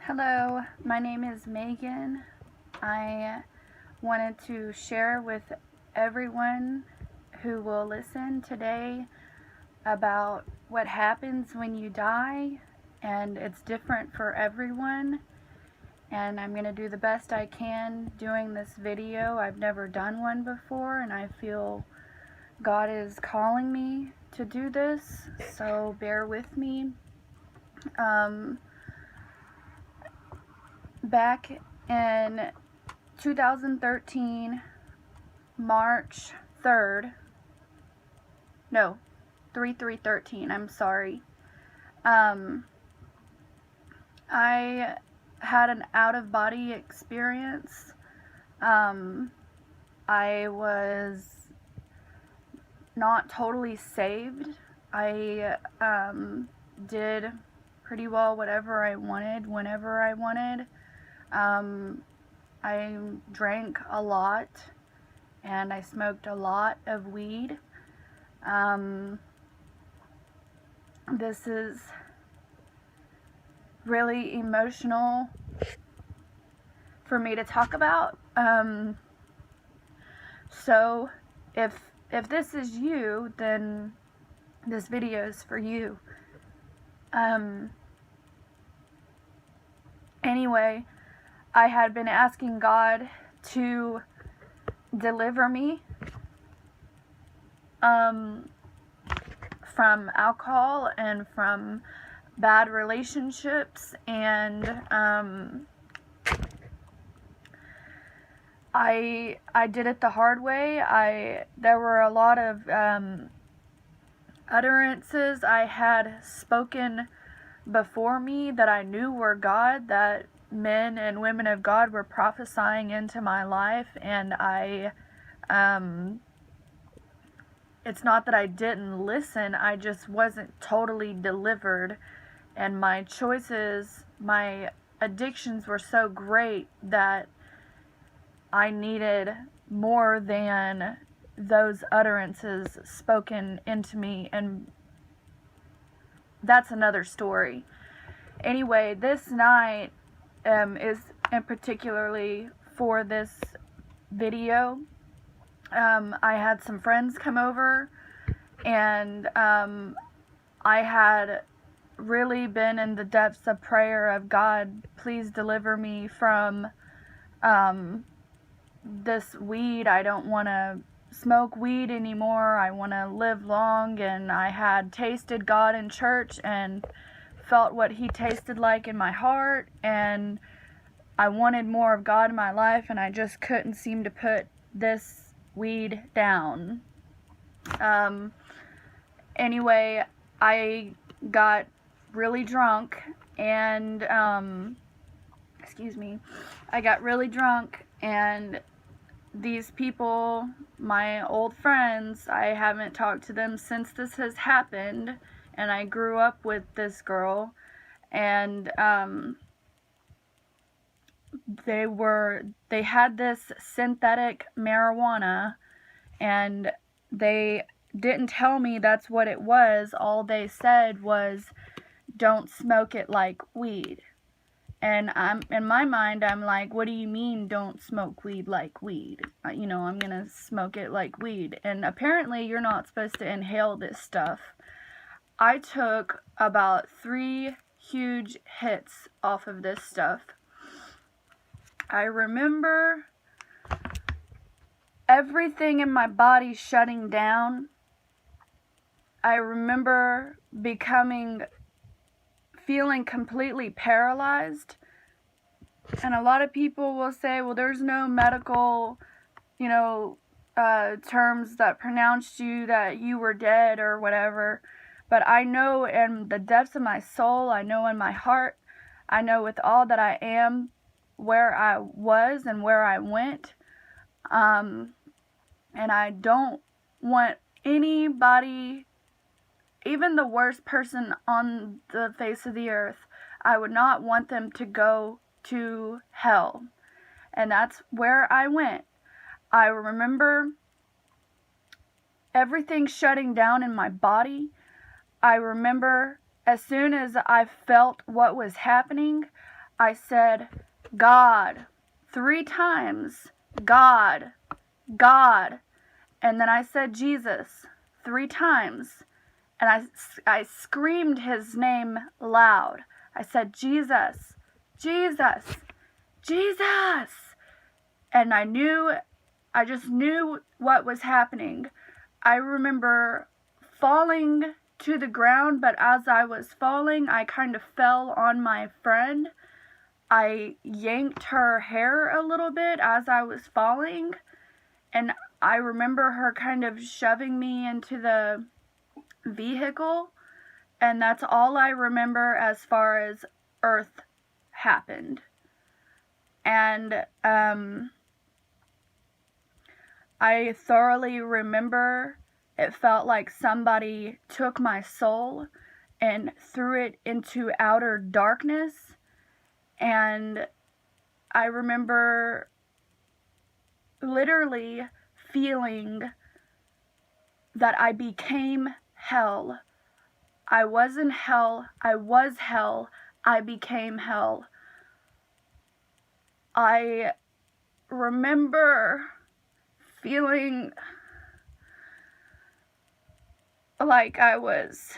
Hello, my name is Megan. I wanted to share with everyone who will listen today about what happens when you die, and it's different for everyone. And I'm going to do the best I can doing this video. I've never done one before, and I feel God is calling me to do this, so bear with me. Back in 2013, March 3rd, no, 3/3/13, I'm sorry. I had an out-of-body experience. I was not totally saved. I did pretty well whatever I wanted, whenever I wanted. I drank a lot, and I smoked a lot of weed. This is really emotional for me to talk about. So if this is you, then this video is for you. Anyway, I had been asking God to deliver me from alcohol and from bad relationships, and I did it the hard way. There were a lot of utterances I had spoken before me that I knew were God, that men and women of God were prophesying into my life, and it's not that I didn't listen, I just wasn't totally delivered, and my choices, my addictions were so great that I needed more than those utterances spoken into me, and that's another story. Anyway, this night is in particularly for this video. I had some friends come over, and I had really been in the depths of prayer of God, please deliver me from this weed. I don't want to smoke weed anymore. I want to live long, and I had tasted God in church and felt what he tasted like in my heart, and I wanted more of God in my life, and I just couldn't seem to put this weed down. Anyway, I got really drunk, and I got really drunk, and these people, my old friends, I haven't talked to them since this has happened, and I grew up with this girl, and they had this synthetic marijuana, and they didn't tell me that's what it was. All they said was, don't smoke it like weed. And in my mind, I'm like, what do you mean don't smoke weed like weed? I'm gonna smoke it like weed. And apparently you're not supposed to inhale this stuff. I took about 3 huge hits off of this stuff. I remember everything in my body shutting down. I remember feeling completely paralyzed. And a lot of people will say, well, there's no medical, terms that pronounced you that you were dead or whatever. But I know in the depths of my soul, I know in my heart, I know with all that I am, where I was and where I went. And I don't want anybody, even the worst person on the face of the earth, I would not want them to go to hell. And that's where I went. I remember everything shutting down in my body. I remember as soon as I felt what was happening, I said, God, 3 times, God, God. And then I said Jesus 3 times. And I screamed his name loud. I said, Jesus, Jesus, Jesus. And I just knew what was happening. I remember falling to the ground, but as I was falling, I kind of fell on my friend. I yanked her hair a little bit as I was falling, and I remember her kind of shoving me into the vehicle, and that's all I remember as far as Earth happened. And I thoroughly remember it felt like somebody took my soul and threw it into outer darkness. And I remember literally feeling that I became hell. I wasn't hell, I was hell, I became hell. I remember feeling like I was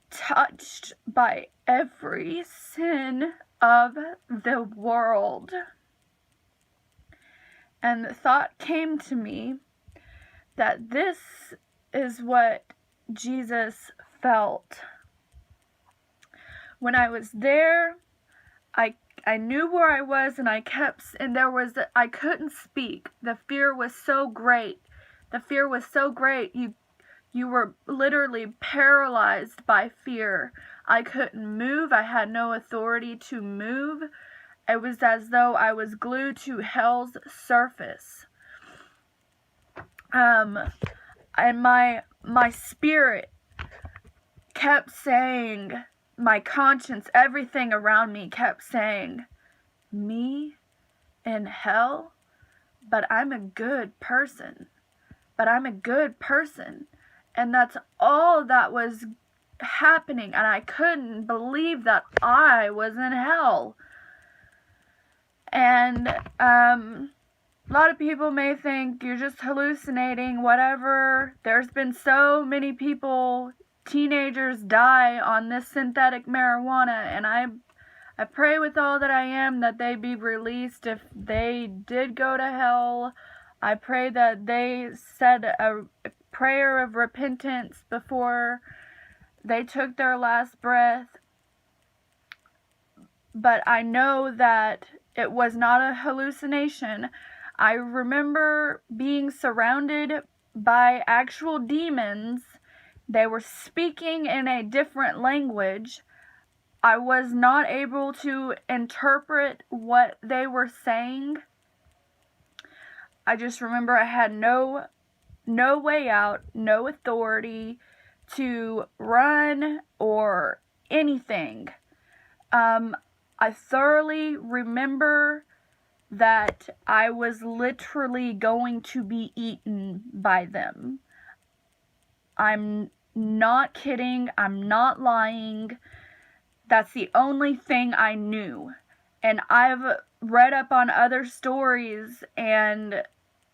touched by every sin of the world. And the thought came to me that this is what Jesus felt. When I was there, I knew where I was, and I couldn't speak. The fear was so great. The fear was so great. You were literally paralyzed by fear. I couldn't move. I had no authority to move. It was as though I was glued to hell's surface. And my spirit kept saying, my conscience, everything around me kept saying, me in hell? But I'm a good person. But I'm a good person. And that's all that was happening. And I couldn't believe that I was in hell. And a lot of people may think you're just hallucinating, whatever. There's been so many people, teenagers, die on this synthetic marijuana, and I pray with all that I am that they be released if they did go to hell. I pray that they said a prayer of repentance before they took their last breath. But I know that it was not a hallucination. I remember being surrounded by actual demons. They were speaking in a different language. I was not able to interpret what they were saying. I just remember I had no way out, no authority to run or anything. I thoroughly remember that I was literally going to be eaten by them. I'm not kidding. I'm not lying. That's the only thing I knew. And I've read up on other stories and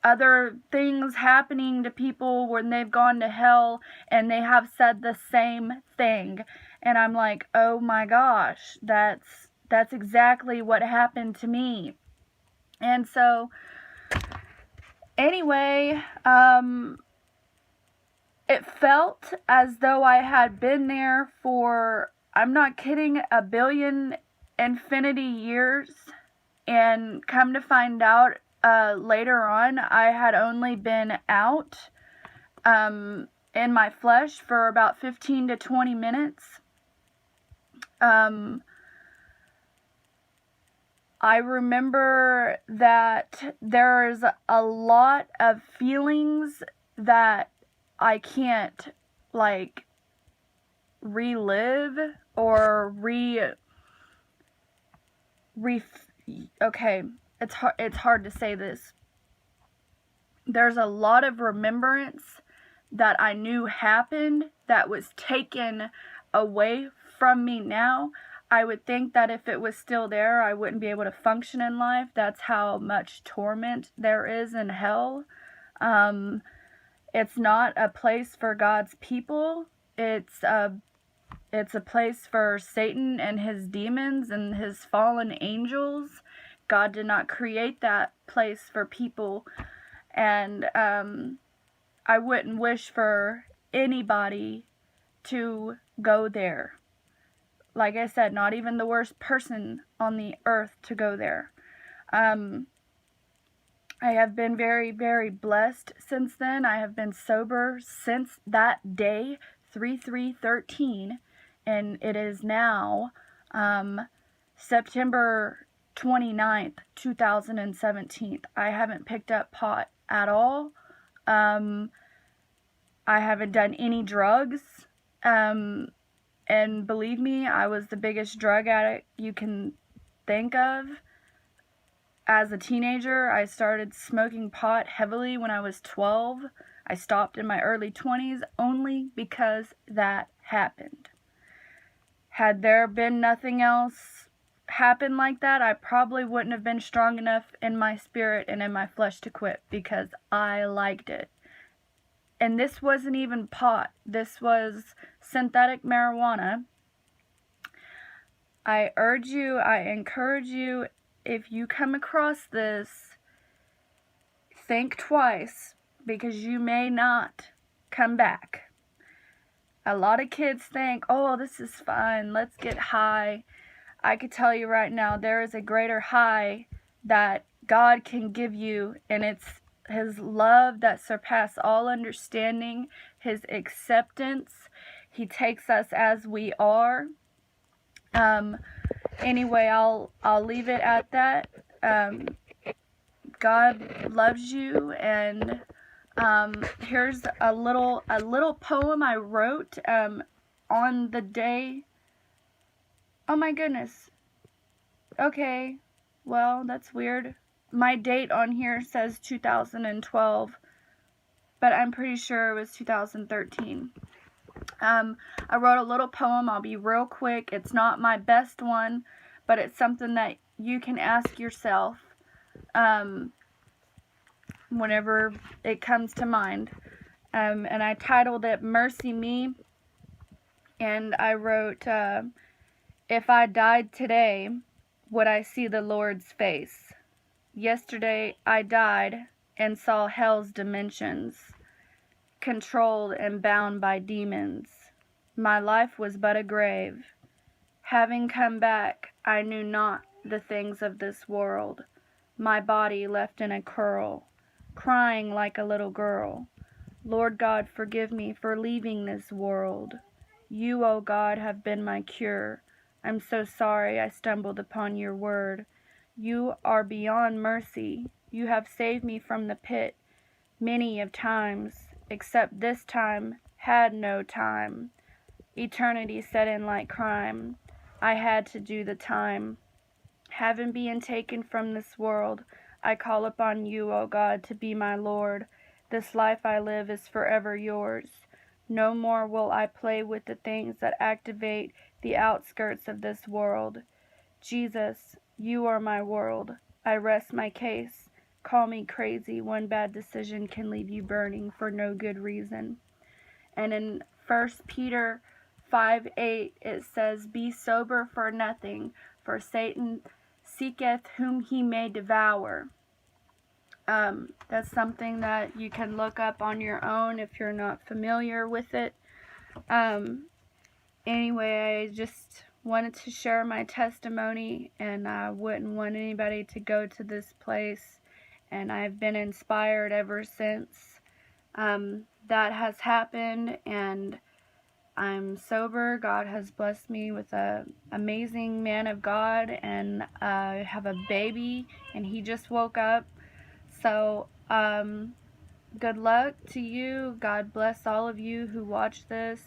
other things happening to people when they've gone to hell, and they have said the same thing. And I'm like, oh my gosh, that's exactly what happened to me. And so, anyway, it felt as though I had been there for, I'm not kidding, 1 billion infinity years. And come to find out, later on, I had only been out in my flesh for about 15 to 20 minutes. I remember that there's a lot of feelings that I can't, like, relive or okay, it's hard to say this. There's a lot of remembrance that I knew happened that was taken away from me now, I would think that if it was still there, I wouldn't be able to function in life. That's how much torment there is in hell. It's not a place for God's people. It's a place for Satan and his demons and his fallen angels. God did not create that place for people. And I wouldn't wish for anybody to go there. Like I said, not even the worst person on the earth to go there. I have been very, very blessed since then. I have been sober since that day, 3/3/13, and it is now September 29th, 2017. I haven't picked up pot at all. I haven't done any drugs. And believe me, I was the biggest drug addict you can think of. As a teenager, I started smoking pot heavily when I was 12. I stopped in my early 20s only because that happened. Had there been nothing else happen like that, I probably wouldn't have been strong enough in my spirit and in my flesh to quit, because I liked it. And this wasn't even pot. This was synthetic marijuana. I urge you, I encourage you, if you come across this, think twice, because you may not come back. A lot of kids think, oh, this is fun, let's get high. I could tell you right now, there is a greater high that God can give you, and it's His love that surpasses all understanding, His acceptance. He takes us as we are. Anyway, I'll leave it at that. God loves you, and here's a little poem I wrote on the day. Oh my goodness. Okay, well, that's weird. My date on here says 2012, but I'm pretty sure it was 2013. I wrote a little poem. I'll be real quick. It's not my best one, but it's something that you can ask yourself whenever it comes to mind. And I titled it Mercy Me. And I wrote, if I died today, would I see the Lord's face? Yesterday I died and saw hell's dimensions, controlled and bound by demons. My life was but a grave. Having come back, I knew not the things of this world. My body left in a curl, crying like a little girl. Lord God, forgive me for leaving this world. You, O God, have been my cure. I'm so sorry I stumbled upon your word. You are beyond mercy. You have saved me from the pit many of times, except this time had no time. Eternity set in like crime. I had to do the time. Having been taken from this world, I call upon you, O God, to be my Lord. This life I live is forever yours. No more will I play with the things that activate the outskirts of this world. Jesus, you are my world. I rest my case. Call me crazy. One bad decision can leave you burning for no good reason. And in 1 Peter 5:8 it says, be sober for nothing, for Satan seeketh whom he may devour. That's something that you can look up on your own if you're not familiar with it. Anyway, I just wanted to share my testimony, and I wouldn't want anybody to go to this place, and I've been inspired ever since that has happened, and I'm sober. God has blessed me with an amazing man of God, and I have a baby, and he just woke up. So, good luck to you. God bless all of you who watch this.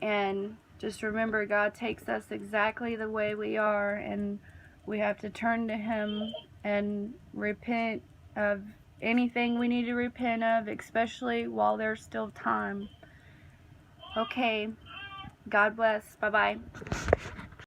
And just remember, God takes us exactly the way we are, and we have to turn to Him and repent of anything we need to repent of, especially while there's still time. Okay, God bless. Bye-bye.